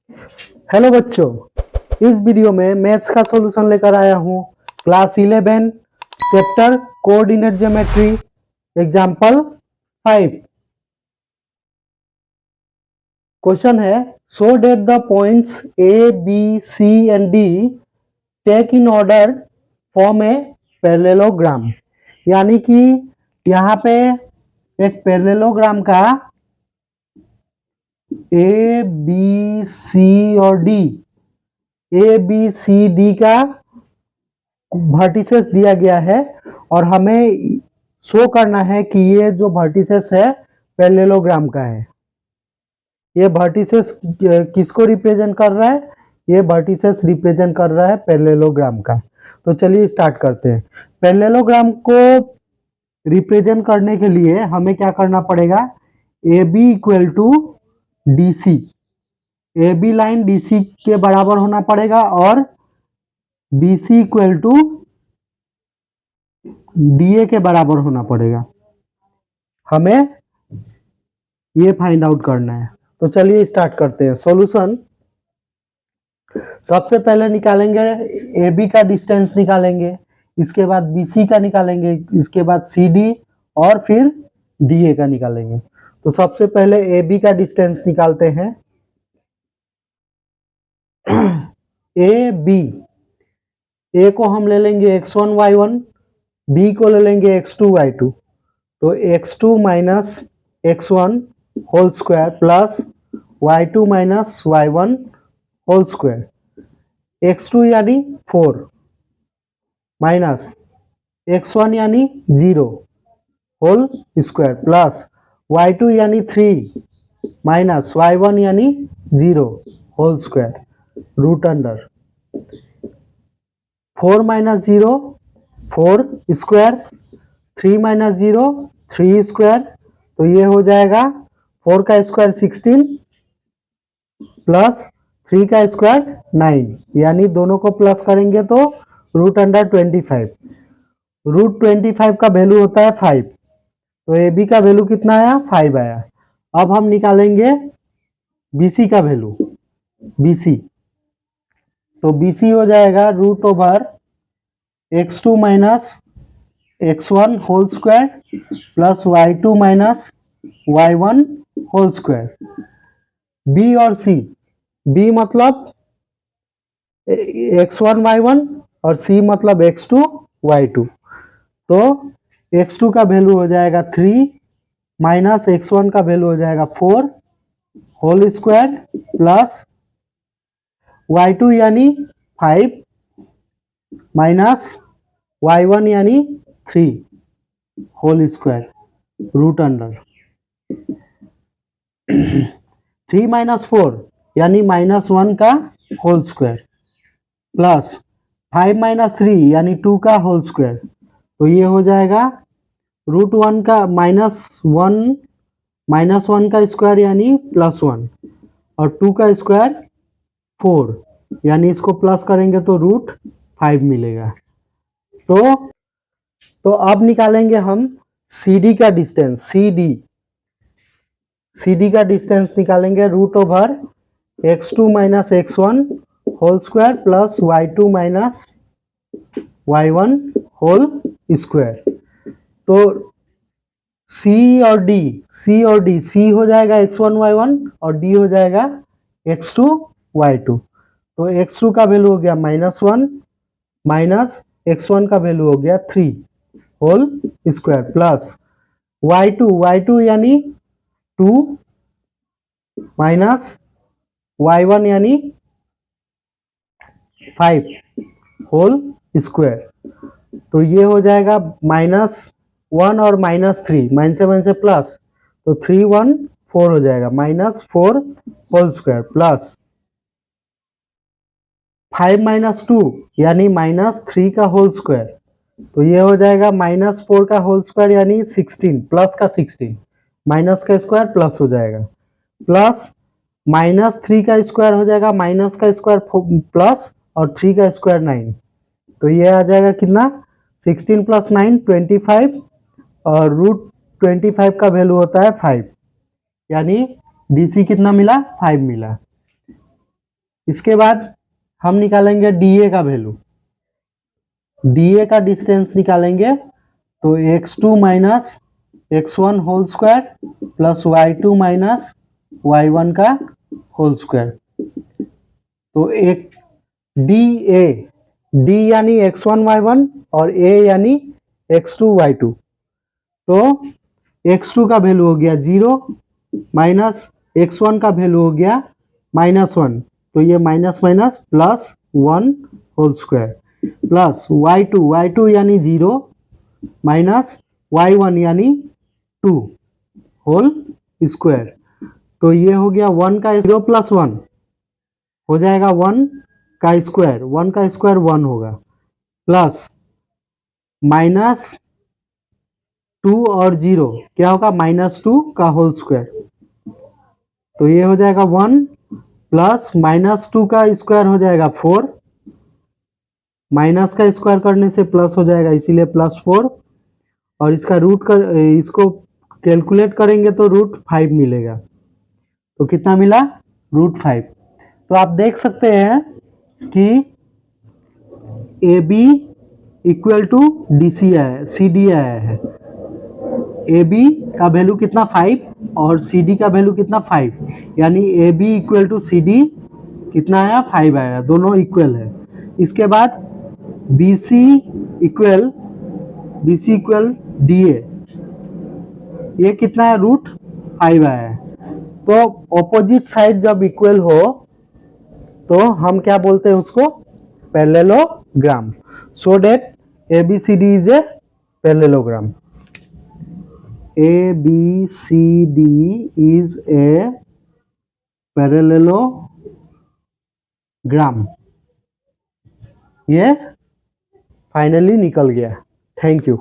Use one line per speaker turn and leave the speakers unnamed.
Hello बच्चों, इस video में मैथ्स का सॉल्यूशन लेकर आया हूँ। Class 11 chapter coordinate geometry example 5। Question है show that the points A B C and D take in order form a parallelogram. यानी कि यहाँ पे एक पैरेललोग्राम का ए बी सी और डी, ए बी सी डी का वर्टिसेस दिया गया है और हमें शो करना है कि ये जो वर्टिसेस है पैरेललोग्राम का है। ये वर्टिसेस किसको रिप्रेजेंट कर रहा है? ये वर्टिसेस रिप्रेजेंट कर रहा है पैरेललोग्राम का। तो चलिए स्टार्ट करते हैं। पैरेललोग्राम को रिप्रेजेंट करने के लिए हमें क्या करना पड़ेगा? A B equal to D C, A B line D C के बराबर होना पड़ेगा और B C equal to D A के बराबर होना पड़ेगा। हमें ये फाइंड आउट करना है। तो चलिए स्टार्ट करते हैं। सॉल्यूशन सबसे पहले निकालेंगे ए बी का डिस्टेंस निकालेंगे, इसके बाद बी सी का निकालेंगे, इसके बाद सी डी और फिर डी ए का निकालेंगे। तो सबसे पहले ए बी का डिस्टेंस निकालते हैं। ए बी, ए को हम ले लेंगे x1 y1, बी को ले लेंगे x2 y2। तो x2 minus x1 whole square plus y2 minus y1 whole square, x2 यानी 4 माइनस x1 यानी 0 होल स्क्वायर प्लस y2 यानी 3 माइनस y1 यानी 0 whole square root under 4 minus 0 4 square, 3 minus 0 3 square. तो ये हो जाएगा 4 का स्क्वायर 16 प्लस 3 का स्क्वायर 9, यानी दोनों को प्लस करेंगे तो रूट अंडर 25। रूट 25 का वैल्यू होता है 5। तो ए बी का वैल्यू कितना आया? 5 आया। अब हम निकालेंगे बी सी का वैल्यू, बी सी। तो बी सी हो जाएगा root over x2 minus x1 whole square plus y2 minus y1 whole square. B और सी, बी मतलब x1 y1 और सी मतलब x2 y2। तो x2 का वैल्यू हो जाएगा 3 माइनस x1 का वैल्यू हो जाएगा 4 होल स्क्वायर प्लस y2 यानी 5 माइनस y1 यानी 3 whole square root under 3 minus 4 यानी -1 का होल स्क्वायर प्लस 5 माइनस 3 यानी 2 का होल स्क्वायर। तो ये हो जाएगा रूट 1 का -1 का स्क्वायर यानी +1 और 2 का स्क्वायर 4, यानी इसको प्लस करेंगे तो रूट 5 मिलेगा। तो अब निकालेंगे हम सी डी का डिस्टेंस। सी डी का डिस्टेंस निकालेंगे root over x2 minus x1 whole square plus y2 minus y1 whole square. तो C और D, C हो जाएगा x1 y1 और D हो जाएगा x2 y2। तो x2 का वैल्यू हो गया -1 माइनस x1 का वैल्यू हो गया 3 होल स्क्वायर प्लस y2 यानी 2 माइनस y1 यानी 5 होल स्क्वायर। तो ये हो जाएगा -1 और -3, माइन से प्लस, तो 3 1 4 हो जाएगा -4 होल स्क्वायर प्लस 5 माइनस 2 यानी -3 का होल स्क्वायर। तो ये हो जाएगा -4 का होल स्क्वायर यानी 16 प्लस का 16, माइनस का स्क्वायर प्लस हो जाएगा प्लस -3 का स्क्वायर हो जाएगा माइनस का स्क्वायर प्लस और 3 का स्क्वायर 9। तो ये आ जाएगा कितना? 16 प्लस 9 25 और रूट 25 का वैल्यू होता है 5, यानी डी सी कितना मिला? 5 मिला। इसके बाद हम निकालेंगे डी ए का वैल्यू। डी ए का डिस्टेंस निकालेंगे तो x2 minus x1 whole square plus y2 minus y1 का होल स्क्वायर। तो एक डी यानी x1 y1 और a यानी x2 y2। तो x2 का वैल्यू हो गया 0 माइनस x1 का वैल्यू हो गया -1, तो ये minus minus plus 1 whole square plus y2 यानी 0 माइनस y1 यानी 2 होल स्क्वायर। तो ये हो गया 1 का 0 प्लस 1 हो जाएगा 1 का स्क्वायर, 1 का स्क्वायर 1 होगा प्लस माइनस 2 और 0 क्या होगा -2 का होल स्क्वायर। तो ये हो जाएगा 1 प्लस -2 का स्क्वायर हो जाएगा 4, माइनस का स्क्वायर करने से प्लस हो जाएगा इसीलिए +4, और इसका रूट कर इसको कैलकुलेट करेंगे तो √5 मिलेगा। तो कितना मिला? √5। तो आप देख सकते हैं कि A B equal to C D आया है। ए बी का वैल्यू कितना 5 और सी डी का वैल्यू कितना 5, यानी A B equal to C D कितना आया 5 आया, दोनों इक्वल है। इसके बाद B C equal D A, ये कितना है √5 आया है। तो ऑपोजिट साइड जब इक्वल हो तो हम क्या बोलते हैं उसको? Parallelogram. So that A B C D is a parallelogram. ABCD is a parallelogram। ये फाइनली निकल गया। Thank you.